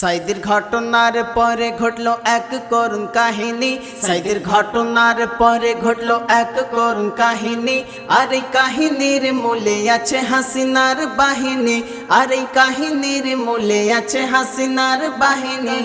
সাইদের ঘটনার পরে ঘটলো এক করুণ কাহিনী। সাইদের ঘটনার পরে ঘটলো এক করুণ কাহিনী। আর এই কাহিনীর মূলে আছে হাসিনার বাহিনী। আর এই কাহিনীর মূলে আছে হাসিনার বাহিনী।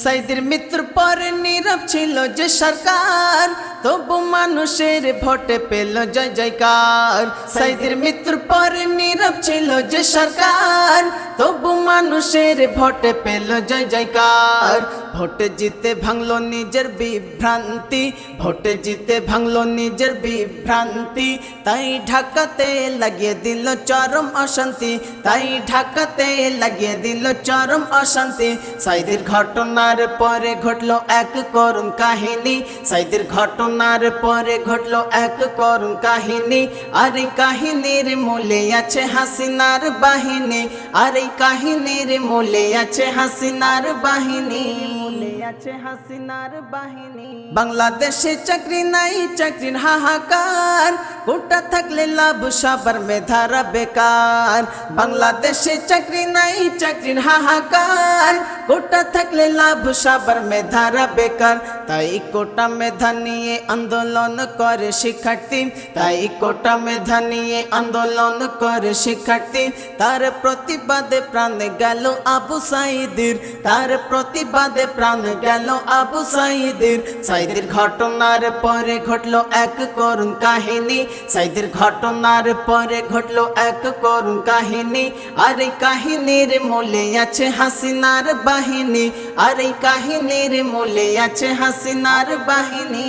সাইদের মৃত্যুর পরে নীরব ছিল যে সরকার, তবু মানুষের ভোটে পেল জয় জয়কার। সাইদের মৃত্যুর পরে নীরব ছিল যে সরকার, তবু মানুষের ভোটে পেল জয় জয়কার। ভোটে জিতে ভাঙলো নিজের বিভ্রান্তি, ভোটে জিতে ভাঙলো নিজের বিভ্রান্তি। তাই ঢাকাতে লাগিয়ে দিল চরম অশান্তি, তাই ঢাকাতে লাগিয়ে দিল চরম অশান্তি। সাইদের ঘটনার পরে ঘটলো এক করুণ কাহিনী। সাইদের ঘটনার পরে ঘটলো এক করুণ কাহিনী। আর এই কাহিনীর মূলে আছে হাসিনার বাহিনী। আর এই কাহিনীর মূলে আছে হাসিনার বাহিনী। বাংলাদেশে চাকরি নাই, চাকরির হাহাকার। কোটা থাকলে লাভ, সবার মেধারা বেকার। বাংলাদেশে চাকরি নাই, চাকরির হাহাকার। কোটা থাকলে লাভ, সবার মেধারা বেকার। তাই কোটা মেধা নিয়ে আন্দোলন করে শিক্ষার্থী। তাই কোটা মেধা নিয়ে আন্দোলন করে শিক্ষার্থী। তার প্রতিবাদে প্রাণ গেল আবু সাইদের, তার প্রতিবাদে প্রাণ গেল আবু সাইদের। সাইদের ঘটনার পরে ঘটলো এক করুণ কাহিনী। সাইদের ঘটনার পরে ঘটলো এক করুণ কাহিনী। আর এই কাহিনীর মূলে আছে হাসিনার বাহিনী। আর এই কাহিনীর মূলে আছে হাসিনার বাহিনী।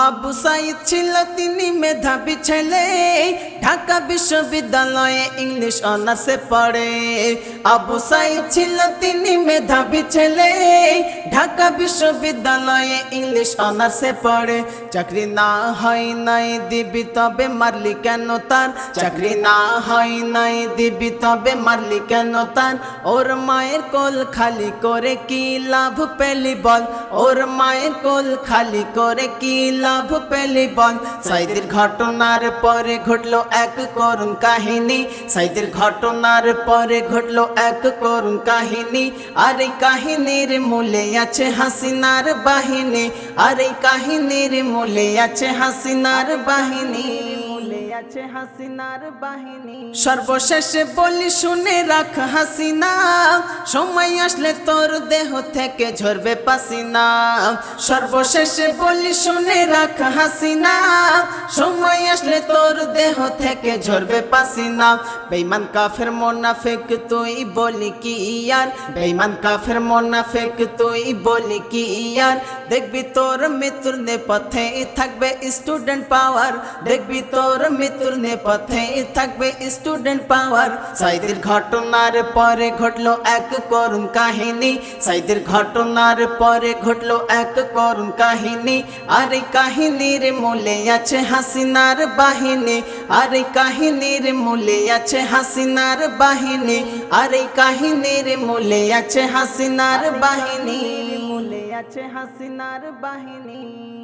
আবু সাইদ ছিল তিনি মেধাবী ছেলে, ঢাকা বিশ্ববিদ্যালয়ে ইংলিশ অনার্সে পড়ে। আবু সাইদ ছিল তিনি মেধাবী ছেলে, ঢাকা বিশ্ববিদ্যালয়ে ইংলিশ অনার্সে পড়ে। চাকরি না হয় নাই দিবি তবে মারলি কেন তার? চাকরি না হয় নাই দিবি তবে মারলি কেন তার? ওর মায়ের কোল খালি করে কি লাভ পেলি বল? ওর মায়ের কোল খালি করে কি লাভ পেলি বল? সাইদের ঘটনার পরে ঘটলো এক করুণ কাহিনী। সাইদের ঘটনার পরে ঘটলো এক করুণ কাহিনী। আর এই কাহিনীর মূলে আছে হাসিনার বাহিনী। আর এই কাহিনীর মূলে আছে হাসিনার বাহিনী। সর্বশেষে বলি শুনে রাখ হাসিনা, সময় আসলে তোর দেহ থেকে ঝরবে পাসিনা। সর্বশেষে বলি শুনে রাখ হাসিনা, সময় আসলে তোর দেহ থেকে ঝরবে পাসিনা। বেঈমান কাফের মুনাফিক তুই বলি কি ইয়ার? বেঈমান কাফের মুনাফিক তুই বলি কি ইয়ার? দেখবি তোর মৃত্যুর নেপথ্যে থাকবে স্টুডেন্ট পাওয়ার। দেখবি তোর মৃত্যুর নেপথ্যে থাকবে স্টুডেন্ট পাওয়ার। সাইদের ঘটনার পরে ঘটলো এক করুণ কাহিনী। সাইদের ঘটনার পরে ঘটলো এক করুণ কাহিনী। আর এই কাহিনীর মূলে আছে হাসিনার বাহিনী। আর এই কাহিনীর মূলে আছে হাসিনার বাহিনী। আর এই কাহিনীর মূলে আছে হাসিনার বাহিনী। মূলে আছে হাসিনার বাহিনী।